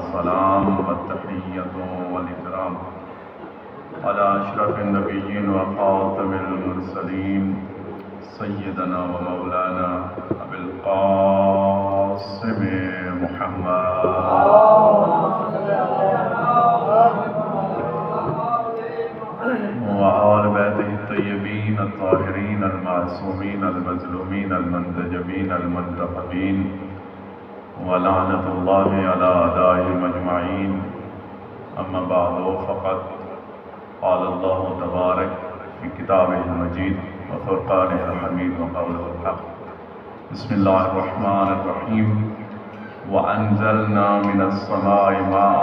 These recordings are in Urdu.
والسلام والتحية والإكرام على أشرف النبيين وخاتم المرسلين سيدنا ومولانا أبي القاسم محمد وآل بيته الطيبين الطاهرين المعصومين المظلومين المنتجبين المنتخبين ولعنة الله على أعدائهم أجمعين. أما بعد فقد قال الله تبارك في كتابه المجيد وفرقانه الحميد وقوله الحق. بسم الله الرحمن الرحيم. وأنزلنا من السماء ماء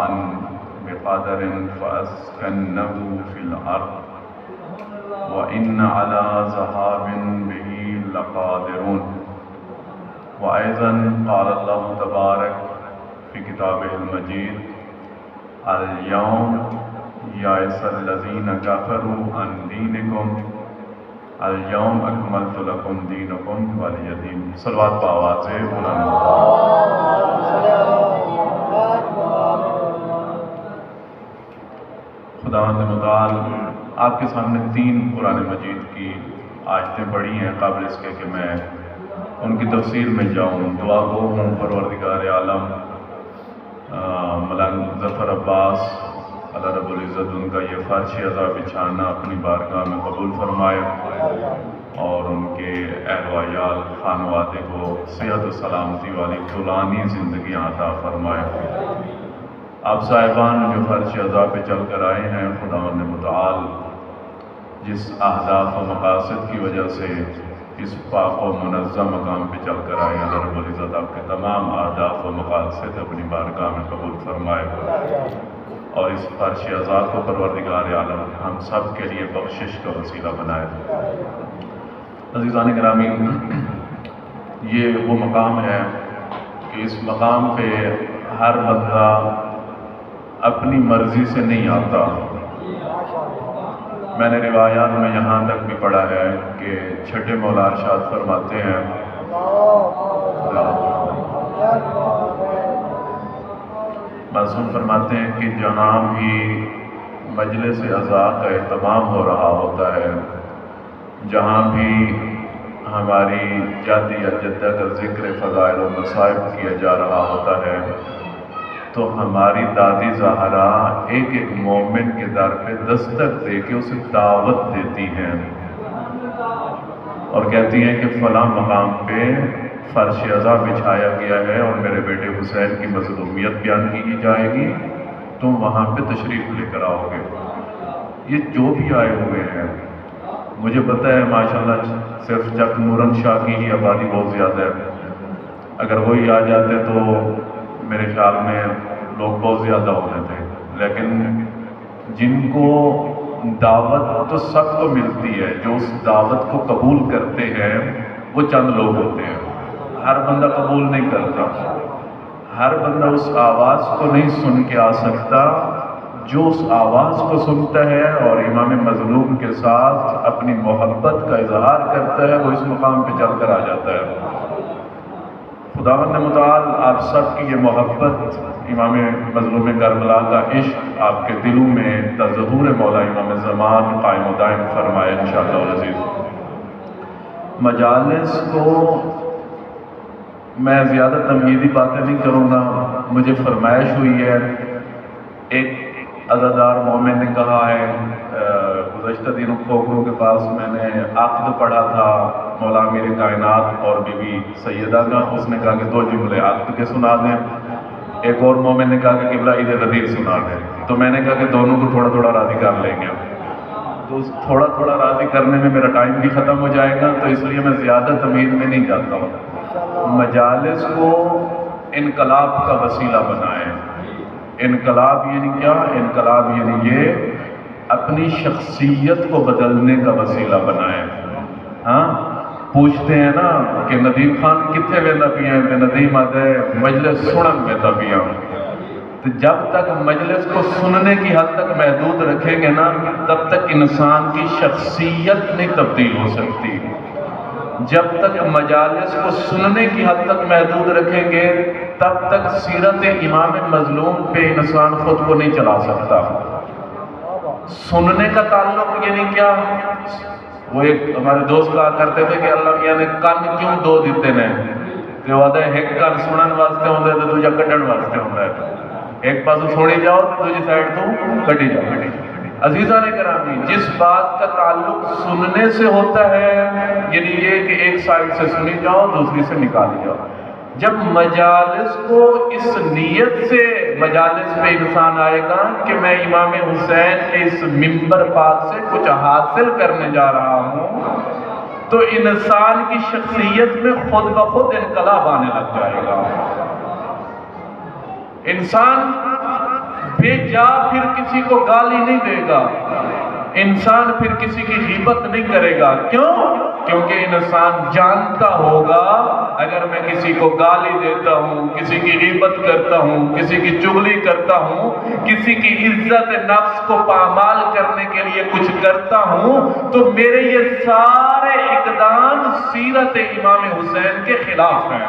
بقدر فأسكنه في الأرض وإن على ذهاب به لقادرون. وأيضا قال الله تبارك في كتابه المجيد اليوم يئس الذين كفروا عن دينكم اليوم أكملت لكم دينكم ولي دين. صلوات بآواز بلند. خداوند متعال آپ کے سامنے 3 قرآن مجید کی آیتیں پڑھی ہیں قابل اس کے کہ میں ان کی تفسیر میں جاؤں. دعا گو ہوں پروردگار عالم مولانا ظفر عباس اللہ رب العزت ان کا یہ فرش عزا بچھانا اپنی بارگاہ میں قبول فرمائے اور ان کے اہل و عیال خانوادے کو صحت و سلامتی والی طولانی زندگی عطا فرمائے. آپ صاحبان جو فرش عزا پہ چل کر آئے ہیں خداوند متعال جس اہداف و مقاصد کی وجہ سے اس پاک و منظم مقام پہ چل کر آئے اللہ رب العزت آپ کے تمام اہداف و مقاصد اپنی بارگاہ میں قبول فرمائے اور اس فرش عزا کو پروردگار عالم ہم سب کے لیے بخشش کا وسیلہ بنائے. عزیزان گرامی، یہ وہ مقام ہے کہ اس مقام پہ ہر بندہ اپنی مرضی سے نہیں آتا. میں نے روایات میں یہاں تک بھی پڑھا ہے کہ چھٹے مولا ارشاد فرماتے ہیں معصوم فرماتے ہیں کہ جہاں بھی مجلس عزا کا اہتمام ہو رہا ہوتا ہے، جہاں بھی ہماری جد یا جدہ کا ذکر فضائل و مصائب کیا جا رہا ہوتا ہے تو ہماری دادی زہرا ایک ایک مومن کے در پہ دستک دے کے اسے دعوت دیتی ہیں اور کہتی ہیں کہ فلاں مقام پہ فرش عزا بچھایا گیا ہے اور میرے بیٹے حسین کی مظلومیت بیان کی جائے گی، تم وہاں پہ تشریف لے کر آؤ گے. یہ جو بھی آئے ہوئے ہیں مجھے پتہ ہے ماشاءاللہ صرف چک نورن شاہ کی ہی آبادی بہت زیادہ ہے. اگر وہی آ جاتے تو میرے خیال میں لوگ بہت زیادہ ہوتے تھے، لیکن جن کو دعوت تو سب کو ملتی ہے، جو اس دعوت کو قبول کرتے ہیں وہ چند لوگ ہوتے ہیں. ہر بندہ قبول نہیں کرتا، ہر بندہ اس آواز کو نہیں سن کے آ سکتا. جو اس آواز کو سنتا ہے اور امام مظلوم کے ساتھ اپنی محبت کا اظہار کرتا ہے وہ اس مقام پہ چل کر آ جاتا ہے. خداوند متعال آپ سب کی یہ محبت، امام مظلوم کربلا کا عشق آپ کے دلوں میں تظہور مولا امام زمان قائم و دائم فرمائے انشاءاللہ العزیز. مجالس کو میں زیادہ تمہیدی باتیں نہیں کروں گا، مجھے فرمائش ہوئی ہے. ایک عزادار مومن نے کہا ہے گزشتہ دنوں کھوکھروں کے پاس میں نے عقد پڑھا تھا مولا امیر کائنات اور بی بی سیدہ کا. اس نے کہا کہ 2 جملے عقد کے سنا دیں. ایک اور مومن نے کہا کہ قبلہ عید غدیر سنا دیں. تو میں نے کہا کہ دونوں کو تھوڑا تھوڑا راضی کر لیں گے. تو تھوڑا تھوڑا راضی کرنے میں میرا ٹائم بھی ختم ہو جائے گا، تو اس لیے میں زیادہ تمہید میں نہیں جاتا ہوں. مجالس کو انقلاب کا وسیلہ بنائیں. انقلاب یعنی کیا؟ انقلاب یعنی یہ اپنی شخصیت کو بدلنے کا وسیلہ بنائیں. ہاں پوچھتے ہیں نا کہ ندیم خان کتنے ویندہ پیا ہے؟ ندیم آتے مجلس سنن ویندہ پیا. تو جب تک مجلس کو سننے کی حد تک محدود رکھیں گے نا تب تک انسان کی شخصیت نہیں تبدیل ہو سکتی. جب تک مجالس کو سننے کی حد تک محدود رکھیں گے تب تک سیرت امام مظلوم پہ انسان خود کو نہیں چلا سکتا۔ سننے کا تعلق یعنی کیا؟ وہ ایک ہمارے دوست کہا کرتے تھے کہ اللہ میاں نے کان کیوں دو دیتے نے کہ وعدہ ایک کان سنن واسطے ہوندے تے دوجا کڈن واسطے ہوندا ہے، ایک پاسو سنی جاؤ تے دوجی سائیڈ تو کڈی جاؤ۔ عزیزان گرامی، جس بات کا تعلق سننے سے ہوتا ہے یعنی یہ کہ ایک سائیڈ سے سنی جاؤ دوسری سے نکالی جاؤ، جب مجالس کو اس نیت سے مجالس پہ انسان آئے گا کہ میں امام حسین کے اس منبر پاک سے کچھ حاصل کرنے جا رہا ہوں، تو انسان کی شخصیت میں خود بخود انقلاب آنے لگ جائے گا۔ انسان بے جا پھر کسی کو گالی نہیں دے گا، انسان پھر کسی کی غیبت نہیں کرے گا۔ کیوں؟ کیونکہ انسان جانتا ہوگا اگر میں کسی کو گالی دیتا ہوں، کسی کی غیبت کرتا ہوں، کسی کی چغلی کرتا ہوں، کسی کی عزت نفس کو پامال کرنے کے لیے کچھ کرتا ہوں، تو میرے یہ سارے اقدام سیرت امام حسین کے خلاف ہیں۔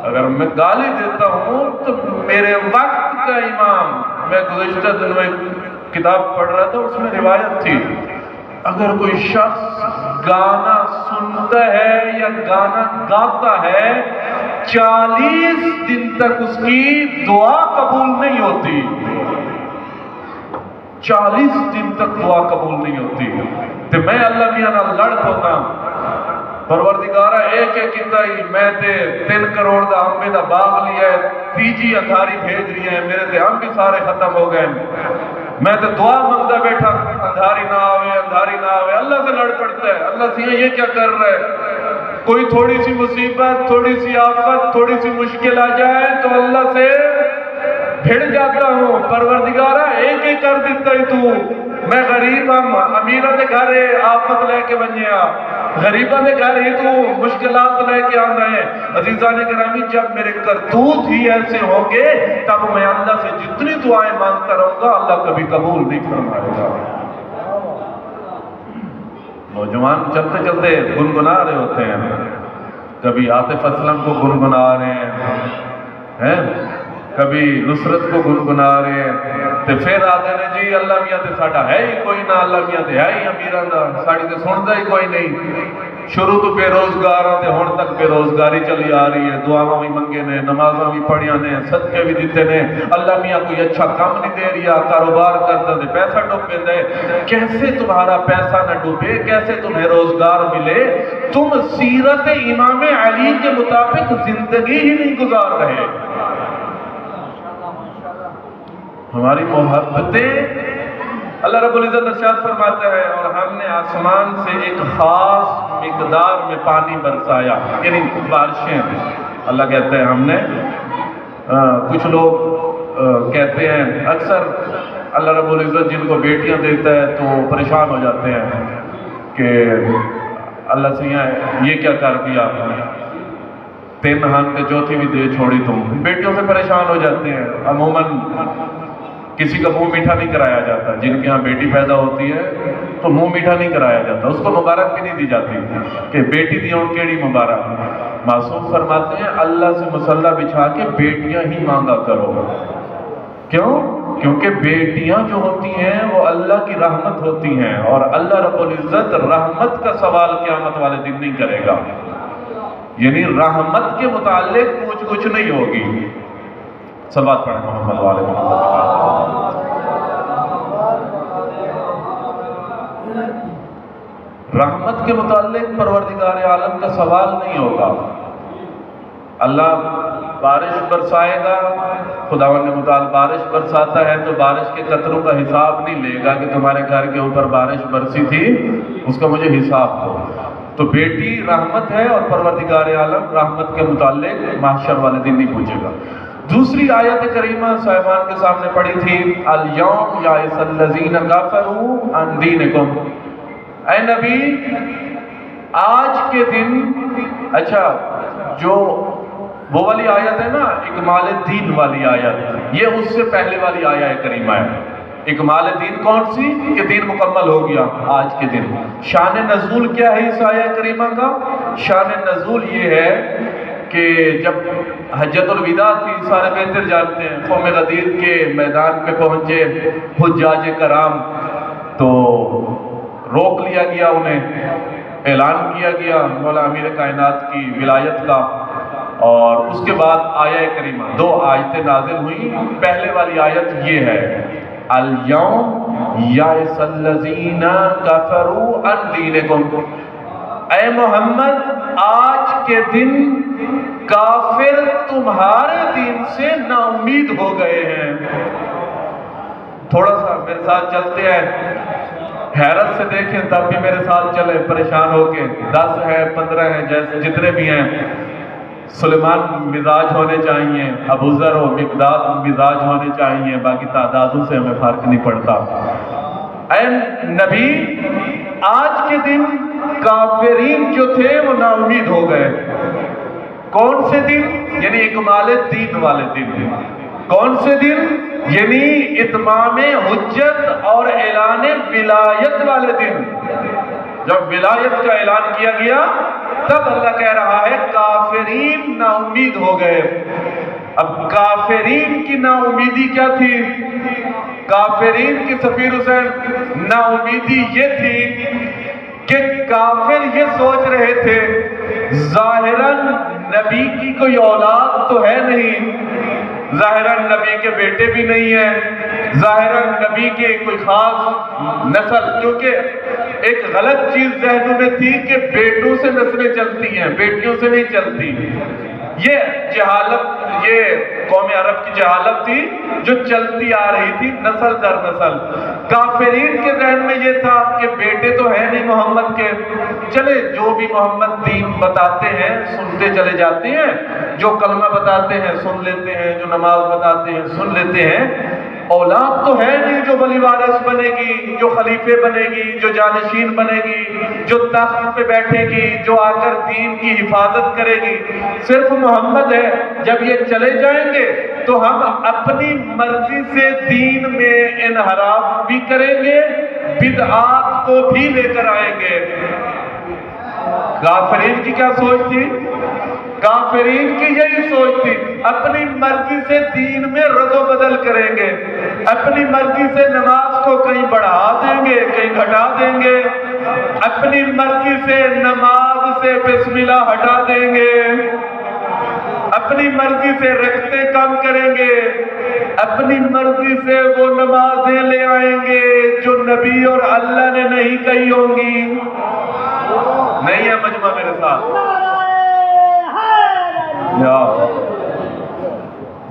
اگر میں گالی دیتا ہوں تو میرے وقت کا امام، میں گزشتہ دنوں ایک کتاب پڑھ رہا تھا، اس میں روایت تھی اگر کوئی شخص گانا سنتا ہے یا گانا گاتا ہے 40 دن تک اس کی دعا قبول نہیں ہوتی، 40 دن تک دعا قبول نہیں ہوتی، تو میں اللہ میاں نال لڑ پوتا پروردگارہ ایک کیتا ہی میں تے 3 کروڑ دا امبے دا باغ لیا ہے، تیجی اتھاری بھیج رہی ہے، میرے تے ہم بھی سارے ختم ہو گئے، میں تے دعا مانگتا بیٹھا اندھاری نہ آوے اندھاری نہ آوے، اللہ سے لڑ پڑتا ہے، اللہ سے یہ کیا کر رہا ہے؟ کوئی تھوڑی سی مصیبت، تھوڑی سی آفت، تھوڑی سی مشکل آ جائے تو اللہ سے بھیڑ جاتا ہوں، پروردگارہ ایک کر دیتا ہی تو، میں غریب ہم امیرہ دے گھر آفت لے کے بنیا، غریبہ دے گھر ہی تو مشکلات لے کے آنا ہے۔ عزیزان گرامی، جب میرے کرتوت ہی ایسے ہوں گے تب میں اللہ سے جتنی دعائیں مانگتا رہوں گا اللہ کبھی قبول نہیں فرمائے گا۔ نوجوان چلتے چلتے گنگنا رہے ہوتے ہیں، کبھی عاطف اسلم کو گنگنا رہے ہیں، کبھی نصرت کو گنگنا رہے ہیں، تے پھر آتے ہیں جی اللہ میاں تے ساڈا ہے ہی کوئی نہ، اللہ میاں تے ہے ہی امیراں دا، ساڈی تے سندا ہی کوئی نہیں۔ شروع تو بے روزگاراں تے ہن تک بے روزگاری چلی آ رہی ہے، دعاواں بھی منگے نے، نمازاں بھی پڑھیاں نے، صدقے بھی دیتے نے، اللہ میاں کوئی اچھا کام نہیں دے رہا، کاروبار کرتا تے پیسہ ڈوب پیندا ہے۔ کیسے تمہارا پیسہ نہ ڈوبے، کیسے تمہیں روزگار ملے؟ تم سیرت امام علی کے مطابق زندگی ہی نہیں گزار رہے۔ ہماری محبتیں اللہ رب العزت ارشاد فرماتا ہے اور ہم نے آسمان سے ایک خاص مقدار میں پانی برسایا، یعنی بارشیں، اللہ کہتے ہیں ہم نے، کچھ لوگ کہتے ہیں اکثر اللہ رب العزت جن کو بیٹیاں دیتا ہے تو پریشان ہو جاتے ہیں کہ اللہ سے یہ کیا کر دیا، 3 ہن تے چوتھی بھی دے چھوڑی تم، بیٹیوں سے پریشان ہو جاتے ہیں۔ عموماً کسی کا منہ میٹھا نہیں کرایا جاتا، جن کے ہاں بیٹی پیدا ہوتی ہے تو منہ میٹھا نہیں کرایا جاتا، اس کو مبارک بھی نہیں دی جاتی کہ بیٹی دی اور کیڑی مبارک۔ معصوم فرماتے ہیں اللہ سے مسلح بچھا کے بیٹیاں ہی مانگا کرو۔ کیوں؟ کیونکہ بیٹیاں جو ہوتی ہیں وہ اللہ کی رحمت ہوتی ہیں، اور اللہ رب العزت رحمت کا سوال قیامت والے دن نہیں کرے گا، یعنی رحمت کے متعلق کچھ نہیں ہوگی۔ صلوات پڑھیں محمد والے محمد۔ رحمت کے متعلق پروردگار عالم کا سوال نہیں ہوگا۔ اللہ بارش برسائے گا، خداوند متعال بارش برساتا ہے تو بارش کے قطروں کا حساب نہیں لے گا کہ تمہارے گھر کے اوپر بارش برسی تھی، اس کا مجھے حساب دو۔ تو بیٹی رحمت ہے اور پروردگار عالم رحمت کے متعلق محشر والے دن نہیں پوچھے گا۔ دوسری آیت کریمہ صاحبان کے سامنے پڑھی تھی، الیوم یائس الذین کفروا عن دینکم، اے نبی آج کے دن، اچھا جو وہ والی آیت ہے نا اکمال الدین والی آیت، یہ اس سے پہلے والی آیت کریمہ ہے۔ اکمال دین کون سی کہ دین مکمل ہو گیا آج کے دن۔ شان نزول کیا ہے اس آیہ کریمہ کا؟ شان نزول یہ ہے کہ جب حجۃ الوداع تھی، سارے بہتر جانتے ہیں، قوم غدیر کے میدان پہ پہنچے حجاج کرام، تو روک لیا گیا انہیں، اعلان کیا گیا مولا امیر کائنات کی ولایت کا، اور اس کے بعد آیہ کریمہ 2 آیتیں نازل ہوئی۔ پہلے والی آیت یہ ہے، الیوم یائس الذین کفروا عن دینکم، اے محمد آج کے دن کافر تمہارے دین سے نا امید ہو گئے ہیں۔ تھوڑا سا میرے ساتھ چلتے ہیں، حیرت سے دیکھیں تب بھی میرے ساتھ چلے پریشان ہو کے، 10 ہیں 15 ہیں جیسے جتنے بھی ہیں، سلیمان مزاج ہونے چاہیے، ابو ذر و مقداد مزاج ہونے چاہیے، باقی تعدادوں سے ہمیں فرق نہیں پڑتا۔ اے نبی آج کے دن کافرین جو تھے وہ نا امید ہو گئے۔ کون سے دن؟ یعنی اکمال دین والے دن۔ کون سے دن؟ یعنی اتمام حجت اور اعلان ولایت والے دن۔ جب ولایت کا اعلان کیا گیا تب اللہ کہہ رہا ہے کافرین نا امید ہو گئے۔ اب کافرین کی نا امیدی کیا تھی؟ کافرین کی سفیر حسین نا امیدی یہ تھی کہ کافر یہ سوچ رہے تھے ظاہراً نبی کی کوئی اولاد تو ہے نہیں، ظاہراً نبی کے بیٹے بھی نہیں ہیں، ظاہراً نبی کے کوئی خاص نسل، کیونکہ ایک غلط چیز ذہنوں میں تھی کہ بیٹوں سے نسلیں چلتی ہیں، بیٹیوں سے نہیں چلتی۔ یہ جہالت، یہ قوم عرب کی جہالت تھی جو چلتی آ رہی تھی نسل در نسل۔ کافرین کے ذہن میں یہ تھا کہ بیٹے تو ہیں نہیں محمد کے، چلے جو بھی محمد دین بتاتے ہیں سنتے چلے جاتے ہیں، جو کلمہ بتاتے ہیں سن لیتے ہیں، جو نماز بتاتے ہیں سن لیتے ہیں، اولاد تو ہے نہیں جو ولی وارث بنے گی، جو خلیفے بنے گی، جو جانشین بنے گی، جو تخت پہ بیٹھے گی، جو آ کر دین کی حفاظت کرے گی، صرف محمد ہے۔ جب یہ چلے جائیں گے تو ہم اپنی مرضی سے دین میں انحراف بھی کریں گے، بدعات کو بھی لے کر آئیں گے۔ کافرین کی کیا سوچ تھی؟ کافرین کی یہی سوچ تھی، اپنی مرضی سے دین میں رد و بدل کریں گے، اپنی مرضی سے نماز کو کہیں بڑھا دیں گے کہیں گھٹا دیں گے، اپنی مرضی سے نماز سے بسم اللہ ہٹا دیں گے، اپنی مرضی سے رکعتیں کم کریں گے، اپنی مرضی سے وہ نمازیں لے آئیں گے جو نبی اور اللہ نے نہیں کہی ہوں گی۔ نہیں ہے مجمع میرے ساتھ؟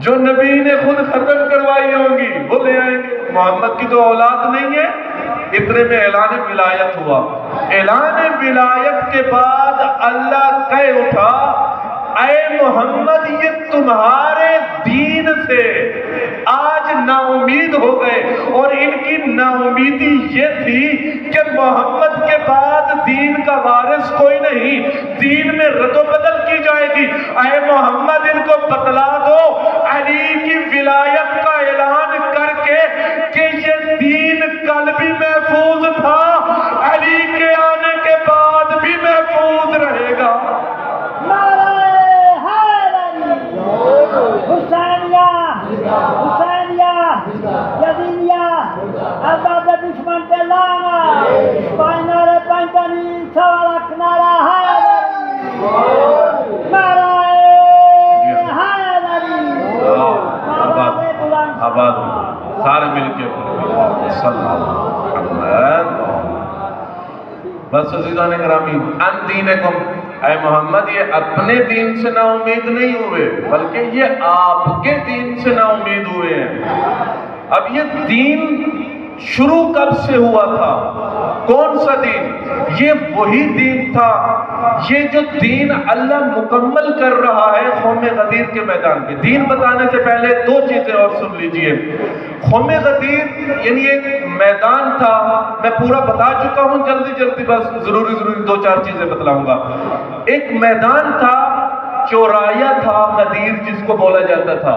جو نبی نے خود ختم کروائی ہوں گی وہ لے آئیں گے۔ محمد کی تو اولاد نہیں ہے۔ اتنے میں اعلان ولایت ہوا۔ اعلان ولایت کے بعد اللہ کہہ اٹھا اے محمد یہ تمہارے دین سے آج نا امید ہو گئے، اور ان کی نا امیدی یہ تھی کہ محمد کے بعد دین کا وارث کوئی نہیں، دین میں رد و بدل کی جائے گی۔ اے محمد ان کو بتلا دو علی کی ولایت کا اعلان کر کے کہ یہ دین کل بھی محفوظ تھا، علی کے آنے کے بعد بھی محفوظ رہے گا۔ حسینیہ یزیدیہ ارباب دشمن کے لانا پائنارے پینتنی سوال کنارا آباد سارے مل کے بس عزیزان گرامی ان دینکم، اے محمد یہ اپنے دین سے نا امید نہیں ہوئے بلکہ یہ آپ کے دین سے نا امید ہوئے ہیں۔ اب یہ دین شروع کب سے ہوا تھا؟ کون سا دین؟ یہ وہی دین تھا، یہ جو دین اللہ مکمل کر رہا ہے قوم غدیر کے میدان پہ۔ دین بتانے سے پہلے دو چیزیں اور سن لیجئے۔ قوم غدیر یعنی ایک میدان تھا، میں پورا بتا چکا ہوں، جلدی جلدی بس ضروری دو چار چیزیں بتلاؤں گا۔ ایک میدان تھا، چورایا تھا غدیر جس کو بولا جاتا تھا۔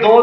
2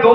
2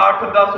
8-10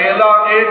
1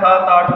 7-8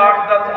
8-10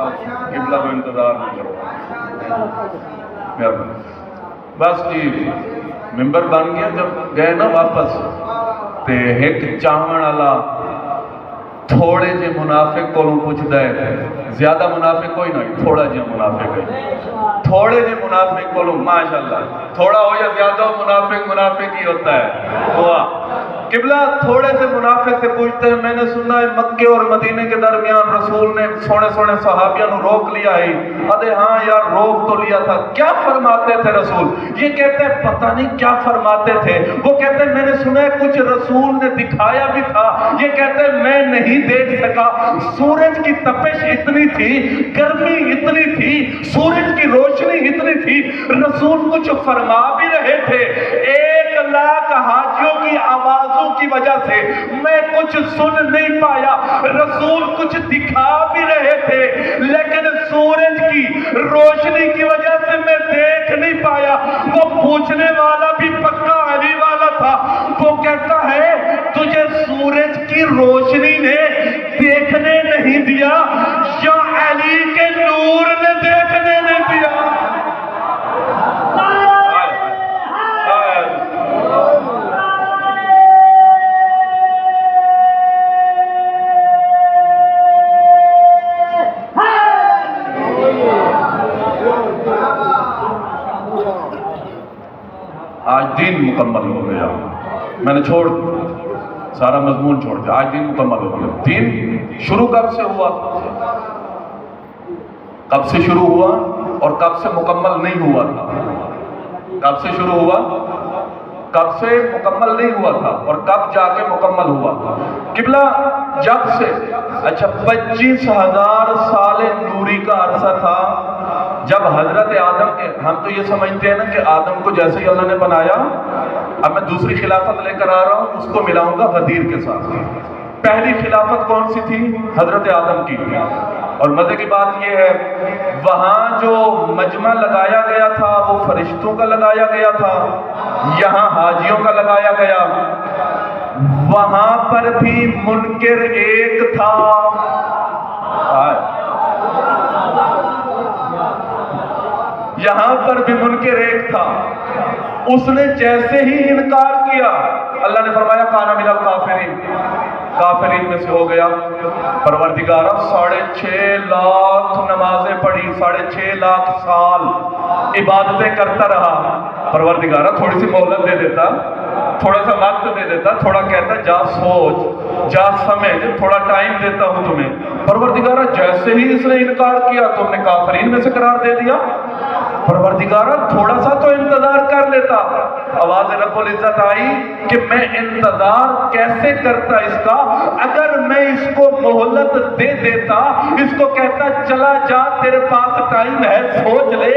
قبلہ کو انتظار نہ کرو بس جی ممبر بن گیا جب گئے نا واپس تے ایک چاہن والا تھوڑے جے منافق کو پوچھتا ہے زیادہ منافق کوئی نہیں تھوڑا جے منافق ہے تھوڑے جے منافق کو ماشاءاللہ تھوڑا ہو یا زیادہ ہو منافق ہی ہوتا ہے دعا قبلہ تھوڑے سے منافق سے پوچھتے ہیں میں نے سنا ہے مکے اور مدینے کے درمیان رسول نے سونے صحابیوں نے روک لیا ہے ارے ہاں یار روک تو لیا تھا کیا فرماتے تھے رسول یہ کہتے ہیں پتہ نہیں کیا فرماتے تھے وہ کہتے ہیں میں نے سنا ہے کچھ رسول نے دکھایا بھی تھا یہ کہتے ہیں میں نہیں دیکھ سکا سورج کی تپش اتنی تھی گرمی اتنی تھی سورج کی روشنی اتنی تھی رسول کچھ فرما بھی رہے تھے 1,00,000 حاجیوں کی آوازوں کی وجہ سے میں کچھ سن نہیں پایا رسول کچھ دکھا بھی رہے تھے لیکن سورج کی روشنی کی وجہ سے میں دیکھ نہیں پایا وہ پوچھنے والا بھی پکا علی والا تھا وہ کہتا ہے تجھے سورج کی روشنی نے دیکھنے نہیں دیا یا علی کے نور نے دیکھنے نہیں دیا آج دین مکمل ہو گیا میں نے چھوڑ سارا مضمون چھوڑ دیا آج دین مکمل ہو گیا دین شروع کب سے ہوا کب سے شروع ہوا اور کب سے مکمل نہیں ہوا تھا کب سے شروع ہوا کب سے مکمل نہیں ہوا تھا اور کب جا کے مکمل ہوا قبلہ جب سے اچھا 25,000 سال نوری کا عرصہ تھا جب حضرت آدم کے ہم تو یہ سمجھتے ہیں نا کہ آدم کو جیسے ہی اللہ نے بنایا اب میں دوسری خلافت لے کر آ رہا ہوں اس کو ملاؤں گا غدیر کے ساتھ پہلی خلافت کون سی تھی حضرت آدم کی اور مزے کی بات یہ ہے وہاں جو مجمع لگایا گیا تھا وہ فرشتوں کا لگایا گیا تھا یہاں حاجیوں کا لگایا گیا وہاں پر بھی منکر ایک تھا یہاں پر بھی منکر ایک تھا اس نے جیسے ہی انکار کیا اللہ نے فرمایا کانا من الکافرین کافرین میں سے ہو گیا پروردگارہ 6.5 لاکھ نمازیں پڑھی 6.5 لاکھ سال عبادتیں کرتا رہا پروردگارہ تھوڑی سی مہلت دے دیتا تھوڑا سا وقت دے دیتا تھوڑا کہتا جا سوچ جا سمجھ تھوڑا ٹائم دیتا ہوں تمہیں پروردگارہ جیسے ہی اس نے انکار کیا تم نے کافرین میں سے قرار دے دیا پروردگارہ تھوڑا سا تو انتظار کر لیتا آواز رب العزت آئی کہ میں انتظار کیسے کرتا اس کا اگر میں اس کو مہلت دے دیتا اس کو کہتا چلا جا تیرے پاس ٹائم ہے سوچ لے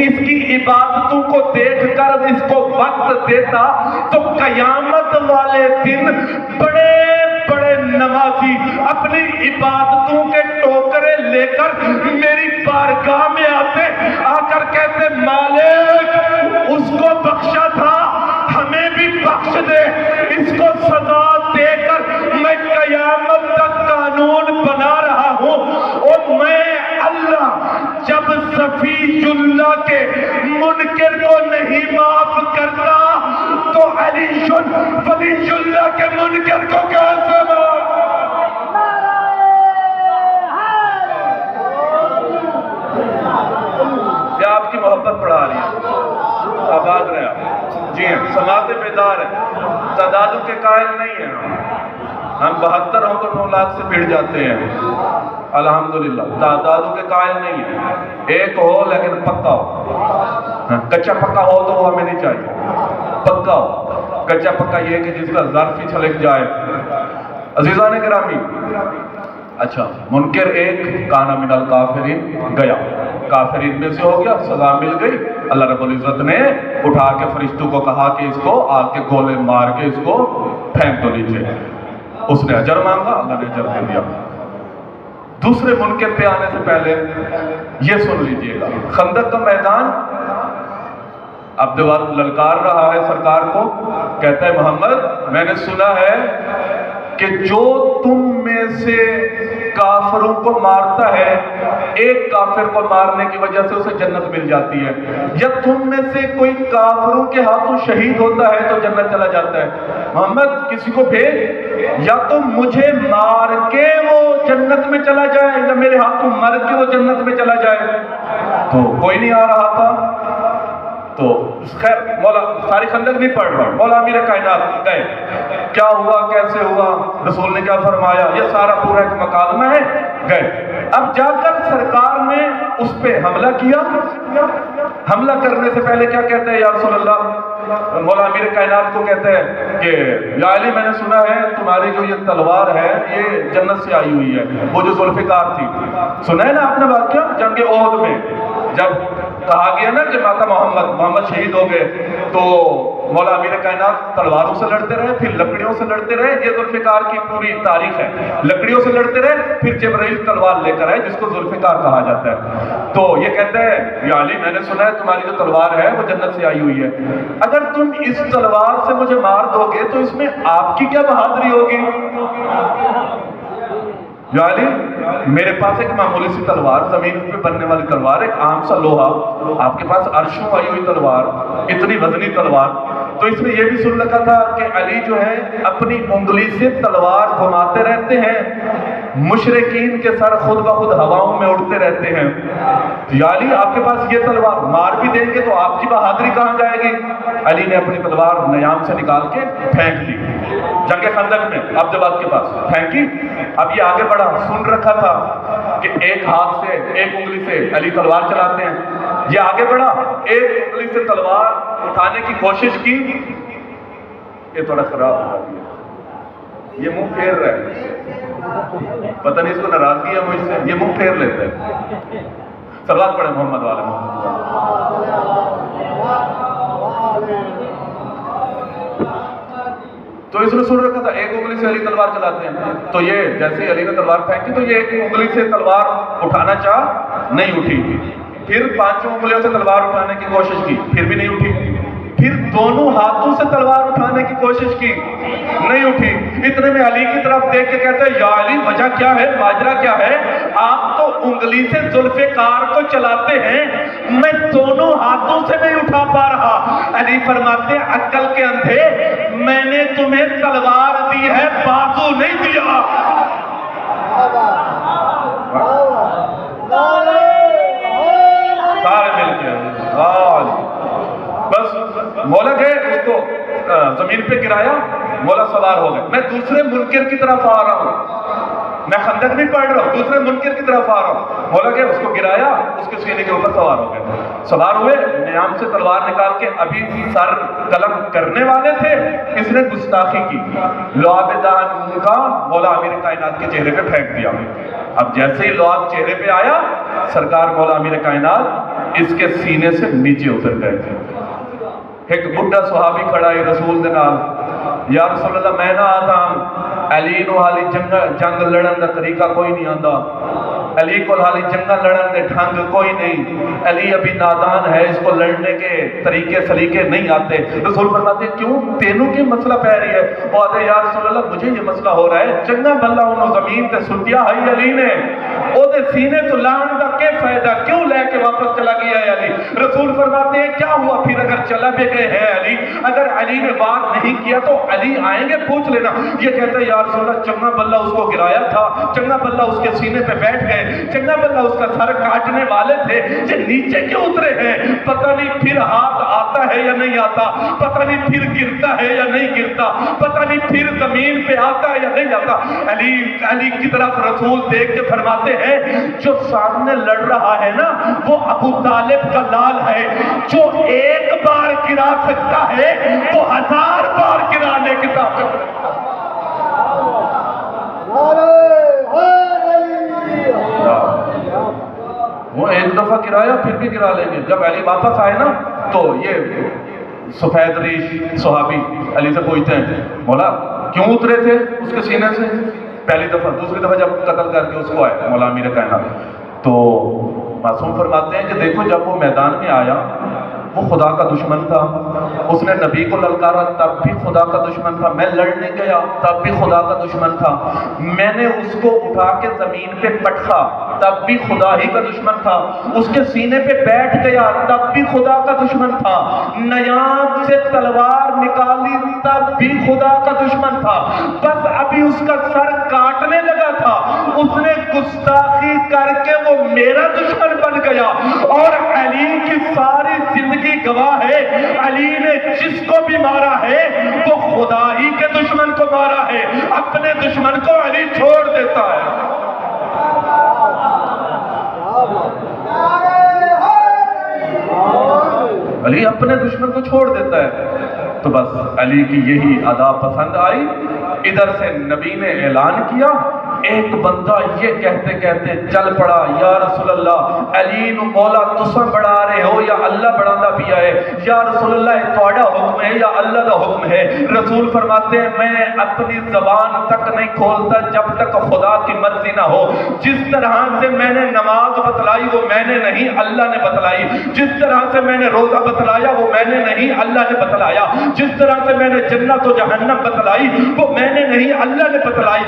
اس کی عبادتوں کو دیکھ کر اس کو وقت دیتا تو قیامت والے دن بڑے بڑے نمازی اپنی عبادتوں کے ٹوکرے لے کر میری بارگاہ میں آتے آ کر کہتے مالک اس کو بخشا تھا ہمیں بھی بخش دے اس کو سزا دے کر میں قیامت تک قانون بنا رہا ہوں اور میں اللہ جب صفی اللہ کے منکر کو نہیں معاف کرتا تو علی ولی اللہ کے منکر کو کیسے معاف کیا آپ کی محبت بڑھا رہی ہے آباد رہے آپ جی ہیں سماعت بیدار ہے تعدادوں کے قائل نہیں ہیں ہم 72 ہوں تو 9 لاکھ سے بھیڑ جاتے ہیں الحمدللہ تعدادوں کے قائل نہیں ہیں ایک ہو لیکن پکا ہو کچا پکا ہو تو وہ ہمیں نہیں چاہیے پکا ہو کچا پکا یہ کہ جس کا ظرف ہی چھلک جائے عزیزان گرامی اچھا منکر ایک کانا من الکافرین گیا کافرین میں سے ہو گیا سزا مل گئی اللہ رب العزت نے اٹھا کے فرشتوں کو کہا کہ اس کو آ کے گولے مار کے اس کو پھینک دو نیچے اس نے اجر مانگا اللہ نے اجر دے دیا دوسرے منکر پہ آنے سے پہلے یہ سن لیجئے گا خندق کا میدان عبد الوارث للکار رہا ہے سرکار کو کہتا ہے محمد میں نے سنا ہے کہ جو تم میں سے کافروں کو مارتا ہے، ایک کافر کو مارنے کی وجہ سے اسے جنت مل جاتی ہے، یا تم میں سے کوئی کافروں کے ہاتھوں شہید ہوتا ہے تو جنت چلا جاتا ہے۔ محمد کسی کو بھیج، یا تو مجھے مار کے وہ جنت میں چلا جائے یا میرے ہاتھوں مر کے وہ جنت میں چلا جائے۔ تو کوئی نہیں آ رہا تھا، تو خیر مولا ساری خندق نہیں پڑھ رہا، مولا امیر کائنات گئے، کیا ہوا کیسے ہوا، رسول نے کیا فرمایا، یہ سارا پورا ایک مکالمہ ہے، گئے۔ اب جا کر سرکار نے اس پہ حملہ کیا، حملہ کرنے سے پہلے کیا کہتے ہیں یا رسول اللہ، مولا امیر کائنات کو کہتے ہیں کہ یا علی میں نے سنا ہے تمہاری جو یہ تلوار ہے یہ جنت سے آئی ہوئی ہے، وہ جو ذوالفقار تھی، سنا ہے نا آپ نے واقعہ جنگ احد میں، جب کہا گیا نا کہ ماتا محمد شہید ہو گئے، تو مولا امیر کائنات تلواروں سے لڑتے رہے، پھر لکڑیوں سے لڑتے رہے، یہ ذوالفقار کی پوری تاریخ ہے، لکڑیوں سے لڑتے رہے، پھر جبرائیل تلوار لے کر آئے جس کو ذوالفقار کہا جاتا ہے۔ تو یہ کہتے ہیں یا علی میں نے سنا ہے تمہاری جو تلوار ہے وہ جنت سے آئی ہوئی ہے، اگر تم اس تلوار سے مجھے مار دو گے تو اس میں آپ کی کیا بہادری ہوگی؟ یا علی میرے پاس ایک معمولی سی تلوار، زمین پہ بننے والی تلوار، ایک عام سا لوہا، آپ کے پاس عرشوں آئی ہوئی تلوار، اتنی وزنی تلوار۔ تو اس نے یہ بھی سن رکھا تھا کہ علی جو ہے اپنی انگلی سے تلوار گھماتے رہتے ہیں، مشرکین کے سر خود بخود ہواؤں میں اڑتے رہتے ہیں۔ یا علی آپ کے پاس یہ تلوار مار بھی دیں گے تو آپ کی بہادری کہاں جائے گی؟ علی نے اپنی تلوار نیام سے نکال کے پھینک دی جنگ خندق میں، عبداللہ کے پاس پھینکی۔ اب یہ آگے بڑھا، سن رکھا تھا کہ ایک ہاتھ سے ایک انگلی سے علی تلوار چلاتے ہیں، یہ آگے بڑھا، ایک انگلی سے تلوار اٹھانے کی کوشش کی، یہ تھوڑا خراب ہو جاتی ہے، یہ منہ پھیر رہا ہے، پتہ نہیں اس کو ناراضگی ہے مجھ سے، یہ منہ پھیر لیتا ہے۔ صلوات پڑھیں محمد والے محمد۔ تو اس نے سن رکھا تھا ایک انگلی سے علی تلوار چلاتے ہیں، تو یہ جیسے علی نے تلوار پھینکی تو یہ ایک انگلی سے تلوار اٹھانا چاہ نہیں اٹھی، پھر پانچوں انگلیوں سے تلوار اٹھانے کی کوشش کی، پھر بھی نہیں اٹھی، پھر دونوں ہاتھوں سے تلوار اٹھانے کی کوشش کی، نہیں اٹھی۔ اتنے میں علی کی طرف دیکھ کے کہتے ہیں یا علی وجہ کیا ہے، ماجرا کیا ہے؟ آپ تو انگلی سے ذوالفقار کو چلاتے ہیں، میں دونوں ہاتھوں سے نہیں اٹھا پا رہا۔ علی فرماتے ہیں عقل کے اندھے، میں نے تمہیں تلوار دی ہے، بازو نہیں دیا۔ سارے مل کے بس مولا گئے، اس کو زمین پہ گرایا، مولا سوار ہو گئے۔ میں دوسرے منکر کی طرف آ رہا ہوں، میں خندق نہیں پڑھ رہا ہوں، دوسرے منکر کی طرف آ رہا ہوں۔ مولا گئے، اس کو گرایا، اس کے سینے کے اوپر سوار ہو گئے، سوار ہوئے، نیام سے تلوار نکال کے ابھی سر قلم کرنے والے تھے، اس نے گستاخی کی، لعاب دہن کا مولا امیر کائنات کے چہرے پہ پھینک دیا۔ اب جیسے ہی لعاب چہرے پہ آیا، سرکار مولا امیر کائنات اس کے سینے سے نیچے اتر گئے تھے۔ ایک بڑھا صحابی کھڑا ہے رسول دے نال، یا رسول اللہ میں نہ آتا ہوں، علی نو حالی جنگ لڑن دا طریقہ کوئی نہیں آندا، علی کو حالی جنگ لڑن دے ڈھنگ کوئی نہیں، علی ابھی نادان ہے، اس کو لڑنے کے طریقے سلیقے نہیں آتے۔ رسول فرماتے ہیں کیوں تینوں کی مسئلہ پہ رہی ہے؟ وہ آتے یا رسول اللہ مجھے یہ مسئلہ ہو رہا ہے، چنگا بھلا انہوں زمین تے سٹیا ہے علی نے، او دے سینے تو لان دا کے فائدہ، کیوں لے کے واپس چلا گیا ہے علی؟ رسول فرماتے ہیں کیا ہوا پھر اگر چلا بھی گئے ہیں علی، اگر علی نے بات نہیں کیا تو علی آئیں گے پوچھ لینا۔ یہ کہتا ہے یا رسول اللہ چنگا بلہ اس کو گرایا تھا، چنگا بلہ اس کے سینے پہ بیٹھ گئے، چنگا بلہ اس کا سر کاٹنے والے تھے، یہ نیچے کیوں اترے ہیں؟ پتہ نہیں پھر ہاتھ آتا ہے یا نہیں آتا، پتہ نہیں پھر گرتا ہے یا نہیں گرتا، پتہ نہیں پھر زمین پہ آتا ہے یا نہیں آتا۔ علی کی طرف رسول دیکھ کے فرماتے ہیں جو سامنے لڑ رہا ہے نا وہ ابو طالب کا لال ہے، جو ایک بار گرا سکتا ہے وہ 1000 بار گرانے کی طاقت ہے۔ وہ ایک دفعہ گرایا پھر بھی گرا لیں گے۔ جب علی واپس آئے نا تو یہ سفید ریش صحابی علی سے پوچھتے ہیں مولا کیوں اترے تھے اس کے سینے سے؟ پہلی دفعہ، دوسری دفعہ جب قتل کر کے اس کو آئے مولا امیر کائنات، تو معصوم فرماتے ہیں کہ دیکھو جب وہ میدان میں آیا وہ خدا کا دشمن تھا، اس نے نبی کو للکارا تب بھی خدا کا دشمن تھا، میں لڑنے گیا تب بھی خدا کا دشمن تھا، میں نے اس کو اٹھا کے زمین پہ پٹخا تب بھی خدا ہی کا دشمن تھا، اس کے سینے پہ بیٹھ گیا تب بھی خدا کا دشمن تھا، نیام سے تلوار نکالی تب بھی خدا کا دشمن تھا، بس ابھی اس کا سر کاٹنے لگا تھا، اس نے گستاخی کر کے وہ میرا دشمن بن گیا، اور علی کی ساری زندگی گواہ ہے، علی نے جس کو بھی مارا ہے وہ خدا ہی کے دشمن کو مارا ہے، اپنے دشمن کو علی چھوڑ دیتا ہے۔ علی اپنے دشمن کو چھوڑ دیتا ہے۔ تو بس علی کی یہی ادا پسند آئی، ادھر سے نبی نے اعلان کیا، ایک بندہ یہ کہتے کہتے چل پڑا، یا رسول اللہ علی نو مولا تساں بڑھا رہے ہو یا اللہ بڑھانا پیا ہے؟ یا رسول اللہ یہ تہاڈا حکم ہے یا اللہ کا حکم ہے؟ رسول فرماتے ہیں میں اپنی زبان تک نہیں کھولتا جب تک خدا کی مرضی نہ ہو، جس طرح سے میں نے نماز بتلائی وہ میں نے نہیں اللہ نے بتلائی، جس طرح سے میں نے روزہ بتلایا وہ میں نے نہیں اللہ نے بتلایا، جس طرح سے میں نے جنت و جہنم بتلائی وہ میں نے نہیں اللہ نے بتلائی،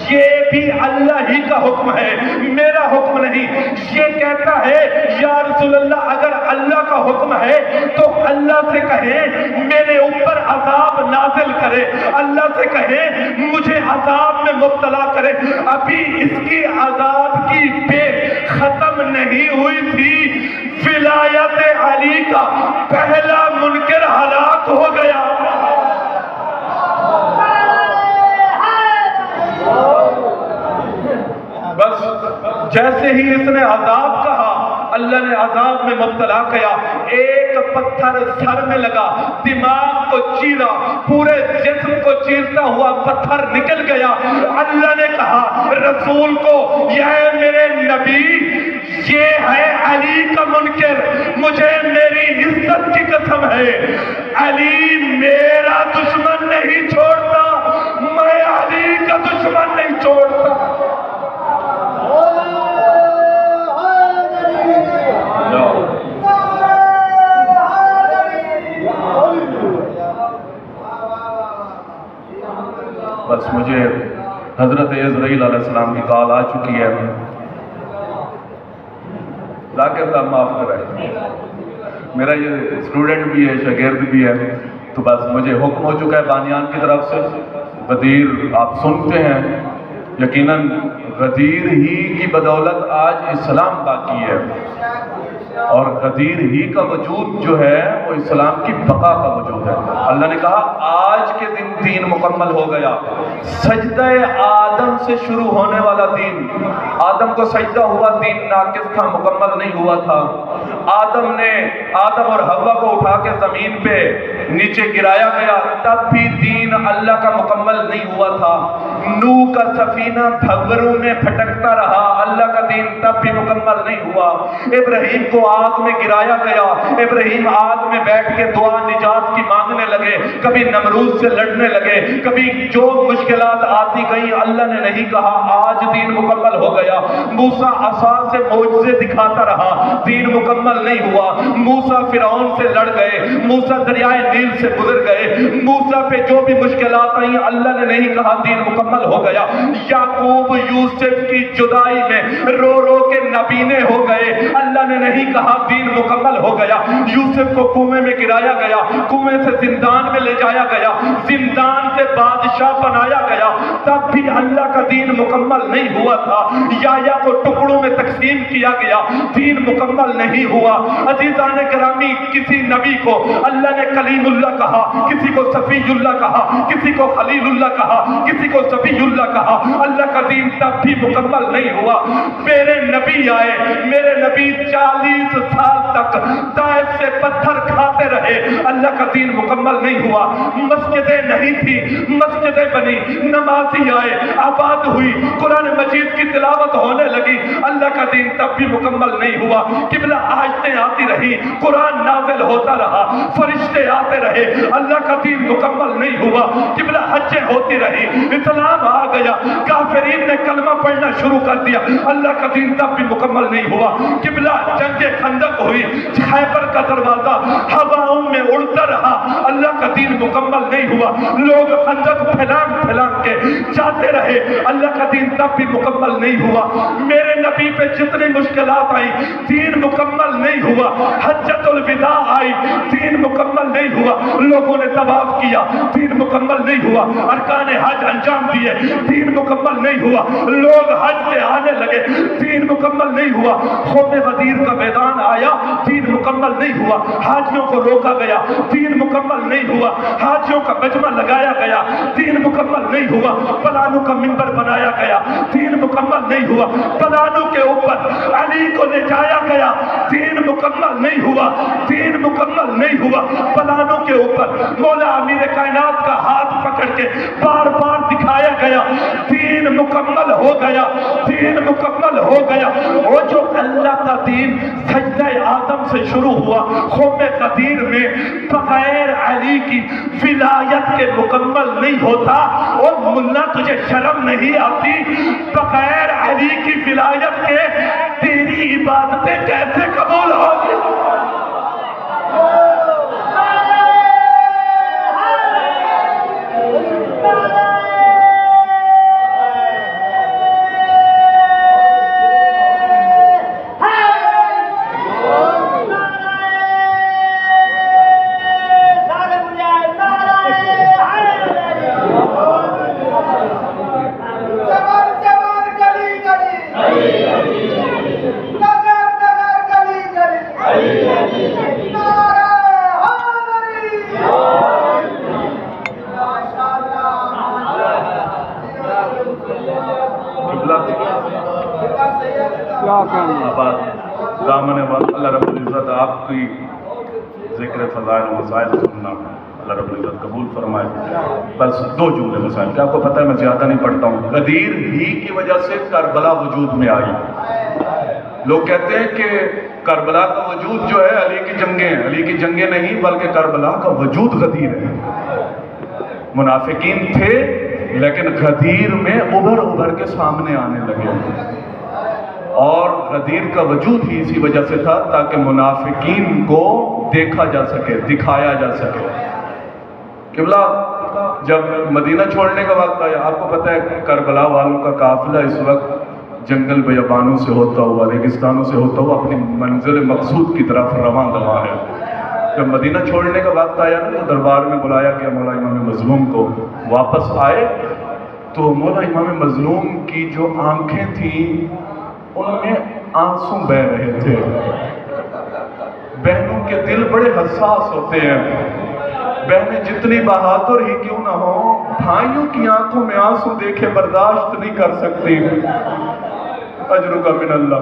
یہ بھی اللہ ہی کا حکم ہے، میرا حکم نہیں۔ یہ کہتا ہے یا رسول اللہ اگر اللہ کا حکم ہے تو اللہ سے کہیں میرے اوپر عذاب نازل کرے، اللہ سے کہیں مجھے عذاب میں مبتلا کرے، ابھی اس کی عذاب کی بے ختم نہیں ہوئی تھی، ولایت علی کا پہلا منکر ہلاک ہو گیا۔ بس جیسے ہی اس نے عذاب کہا اللہ نے عذاب میں مبتلا کیا، ایک پتھر سر میں لگا، دماغ کو چیرا، پورے جسم کو چیرتا ہوا پتھر نکل گیا۔ اللہ نے کہا رسول کو یہ میرے نبی یہ ہے علی کا منکر، مجھے میری عزت کی قسم ہے علی میرا دشمن نہیں چھوڑتا، میں علی کا دشمن نہیں چھوڑتا۔ بس مجھے حضرت عزرائیل علیہ السلام کی کال آ چکی ہے، ذاکر صاحب معاف کریں، میرا یہ اسٹوڈنٹ بھی ہے شاگرد بھی ہے، تو بس مجھے حکم ہو چکا ہے بانیان کی طرف سے، غدیر آپ سنتے ہیں، یقیناً غدیر ہی کی بدولت آج اسلام باقی ہے، اور غدیر ہی کا وجود جو ہے وہ اسلام کی بقا کا وجود ہے۔ اللہ نے کہا آج کے دن دین مکمل ہو گیا، سجدہ آدم سے شروع ہونے والا دین، آدم کو سجدہ ہوا دین ناقص تھا، مکمل نہیں ہوا تھا، آدم اور حوا کو اٹھا کے زمین پہ نیچے گرایا گیا تب بھی دین اللہ کا مکمل نہیں ہوا تھا، نوح کا سفینہ بھنوروں میں پھٹکتا رہا، اللہ کا دین تب بھی مکمل نہیں ہوا، ابراہیم کو آگ میں گرایا گیا، ابراہیم آگ میں بیٹھ کے دعا نجات کی مانگنے لگے، کبھی نمرود سے لڑنے لگے، کبھی جو مشکلات آتی گئیں، اللہ نے نہیں کہا آج دین مکمل ہو گیا، موسیٰ عصا سے معجزے دکھاتا رہا، دین مکمل نہیں ہوا، موسیٰ فرعون سے لڑ گئے، موسیٰ دریائے نیل سے گزر گئے، موسیٰ پہ جو بھی مشکلات آئیں اللہ نے نہیں کہا دین مکمل ہو گیا، یعقوب یوسف کی جدائی میں رو رو کے نبینے ہو گئے، اللہ نے نہیں کہا دین مکمل ہو گیا، یوسف کو کنویں میں گرایا گیا، کنویں سے زندان میں لے جایا گیا، زندان سے بادشاہ بنایا گیا، تب بھی اللہ کا دین مکمل نہیں ہوا تھا، یحییٰ کو ٹکڑوں میں تقسیم کیا گیا، دین مکمل نہیں ہوا۔ عزیزان گرامی کسی نبی کو اللہ نے کلیم اللہ کہا، کسی کو صفی اللہ کہا، کسی کو خلیل اللہ کہا، کسی کو صفی اللہ کہا، اللہ کا دین تب بھی مکمل نہیں ہوا۔ میرے نبی آئے، میرے نبی 40 سال تک طائف سے پتھر کھاتے رہے، اللہ کا دین مکمل نہیں ہوا، مسجدیں نہیں تھی، مسجدیں بنی، نمازی آئے، آباد ہوئی, قرآن مجید کی تلاوت ہونے لگی, اللہ کا دین تب بھی مکمل نہیں ہوا. قبلہ آیتیں آتی رہی, قرآن نازل ہوتا رہا, فرشتے آتے رہے, اللہ کا دین مکمل نہیں ہوا. قبلہ حجیں ہوتی رہی, اسلام آ گیا, کافرین نے کلمہ پڑھنا شروع کر دیا, اللہ کا دین تب بھی مکمل نہیں ہوا. قبلہ جنگ خندق ہوئی, خیبر کا دروازہ ہواؤں میں اڑتا رہا, اللہ کا دین مکمل نہیں ہوا. لوگ خندق پھیلان پھیلان کے جاتے رہے, اللہ کا دین تب بھی مکمل نہیں ہوا. میرے نبی پہ جتنی مشکلات آئی, دین مکمل نہیں ہوا. حجۃ الوداع آئی, دین مکمل نہیں ہوا. لوگوں نے طواف کیا, دین مکمل نہیں ہوا. ارکان حج انجام دیے, دین مکمل نہیں ہوا. لوگ حج سے آنے لگے, دین مکمل نہیں ہوا. خون غدیر کا میدان آیا, دین مکمل نہیں ہوا. حاجیوں کو روکا گیا, دین مکمل نہیں ہوا. حاجیوں کا مجمع لگایا گیا, دین مکمل نہیں ہوا. پلانو کا منبر بنایا گیا, دین مکمل نہیں ہوا. پلانو کے اوپر علی کو لے جایا گیا, دین مکمل نہیں ہوا. دین مکمل نہیں ہوا. پلانو کے اوپر مولا امیر کائنات کا ہاتھ پکڑ کے بار بار دکھایا گیا, دین مکمل ہو گیا. دین مکمل ہو گیا. وہ جو اللہ کا دین سجدہ آدم سے شروع ہوا, خم قدیر میں بغیر علی کی ولایت کے مکمل نہیں ہوتا. اور ملا تجھے شرم نہیں آتی, بغیر علی کی ولایت کے تیری عبادتیں کیسے قبول ہوگی؟ دامن وقت اللہ رب العزت آپ کی ذکر فضائل و مسائل سننا اللہ رب العزت قبول فرمائے. بس 2 جملے مسائل کہ آپ کو پتہ ہے میں زیادہ نہیں پڑھتا ہوں. غدیر ہی کی وجہ سے کربلا وجود میں آئی. لوگ کہتے ہیں کہ کربلا کا وجود جو ہے علی کی جنگیں ہیں. علی کی جنگیں نہیں بلکہ کربلا کا وجود غدیر ہے. منافقین تھے لیکن غدیر میں ابھر کے سامنے آنے لگے, اور غدیر کا وجود ہی اسی وجہ سے تھا تاکہ منافقین کو دیکھا جا سکے, دکھایا جا سکے. قبلہ جب مدینہ چھوڑنے کا وقت آیا, آپ کو پتہ ہے کربلا والوں کا قافلہ اس وقت جنگل بیابانوں سے ہوتا ہوا, ریگستانوں سے ہوتا ہوا اپنی منزل مقصود کی طرف رواں ہے. جب مدینہ چھوڑنے کا وقت آیا تو دربار میں بلایا گیا مولا امام مظلوم کو. واپس آئے تو مولا امام مظلوم کی جو آنکھیں تھیں ان میں آنسو بہ رہے تھے. بہنوں کے دل بڑے حساس ہوتے ہیں. بہنیں جتنی بہادر ہی کیوں نہ ہو, بھائیوں کی آنکھوں میں آنسو دیکھے برداشت نہیں کر سکتی. اجرک من اللہ.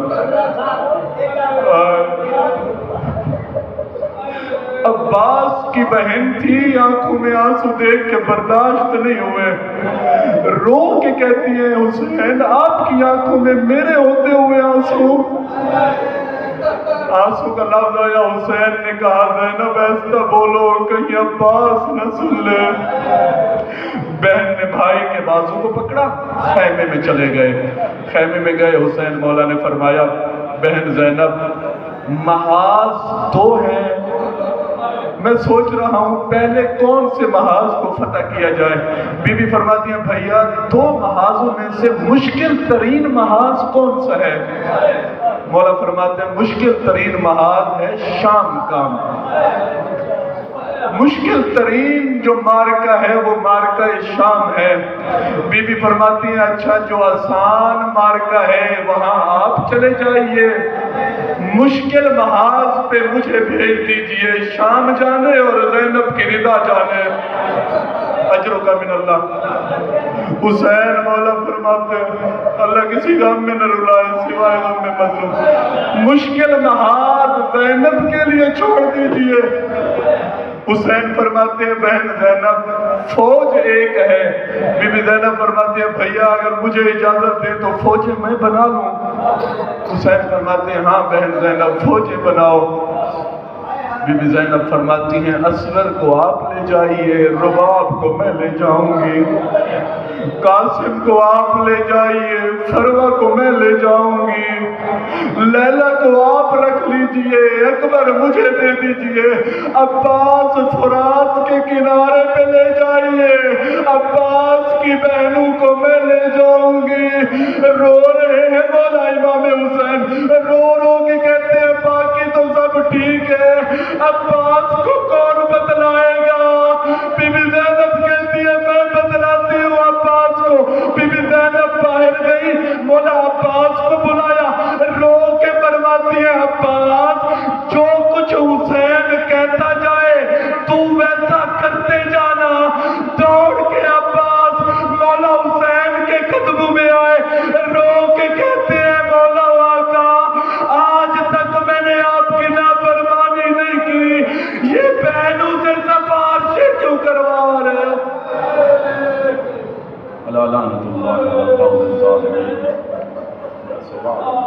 عباس کی بہن تھی, آنکھوں میں آنسو دیکھ کے برداشت نہیں ہوئے, رو کے کہتی ہے حسین آپ کی آنکھوں میں میرے ہوتے ہوئے آنسو. آنسو کا لفظ آیا, حسین نے کہا زینب ایسا بولو کہیں عباس نہ سن لے. بہن نے بھائی کے بازو کو پکڑا, خیمے میں چلے گئے. خیمے میں گئے, حسین مولا نے فرمایا بہن زینب محاذ 2 ہیں, میں سوچ رہا ہوں پہلے کون سے محاذ کو فتح کیا جائے. بی بی فرماتی ہیں بھیا 2 محاذوں میں سے مشکل ترین محاذ کون سا ہے؟ مولا فرماتے ہیں مشکل ترین محاذ ہے شام کا. مشکل ترین جو مارکہ ہے وہ مارکہ شام ہے. بی بی فرماتی ہیں اچھا جو آسان مارکہ ہے وہاں آپ چلے جائیے, مشکل محاذ پہ مجھے بھیج دیجئے, شام جانے اور زینب کی رضا جانے. اجرک من اللہ. حسین مولا فرماتے ہیں اللہ کسی غم میں نہ رلائے سوائے غم میں مظلوم. مشکل محاذ زینب کے لیے چھوڑ دیجئے. حسین فرماتے ہیں بہن زینب فوج ایک ہے. بی بی زینب فرماتے ہیں بھیا اگر مجھے اجازت دے تو فوجیں میں بنا لوں. حسین فرماتے ہیں ہاں بہن زینب فوجیں بناؤ. بی بی زینب فرماتی ہیں اسغر کو آپ لے جائیے، رباب کو میں لے جاؤں گی، قاسم کو آپ لے جائیے، فروہ کو میں لے جاؤں گی، لیلہ کو آپ رکھ لیجئے، اکبر مجھے دے دیجئے، عباس فرات کے کنارے پہ لے جائیے، عباس کی بہنوں کو میں لے جاؤں گی. رو رہے ہیں مولا امام حسین، رو رو کے کہتے ہیں باقی تو سب ٹھیک ہے، عباس کو کون بتلائے گا؟ بی بی زینب کہتی ہے میں بتلاتی ہوں عباس کو. بی بی زینب باہر گئی، مولا عباس کو بلایا، رو کے فرماتی ہے عباس جو کچھ حسین کہتا جائے تو ویسا کرتے جانا. دوڑ کے عباس مولا حسین کے قدموں میں آئے، رو کے کہتے ہیں مولا آقا آج تک میں نے آپ کی نافرمانی نہیں کی، یہ بہنوں سے سفارشیں کیوں کروا رہے؟ اللہ لعنت اللہ علی الظالمین. یا سبحان اللہ.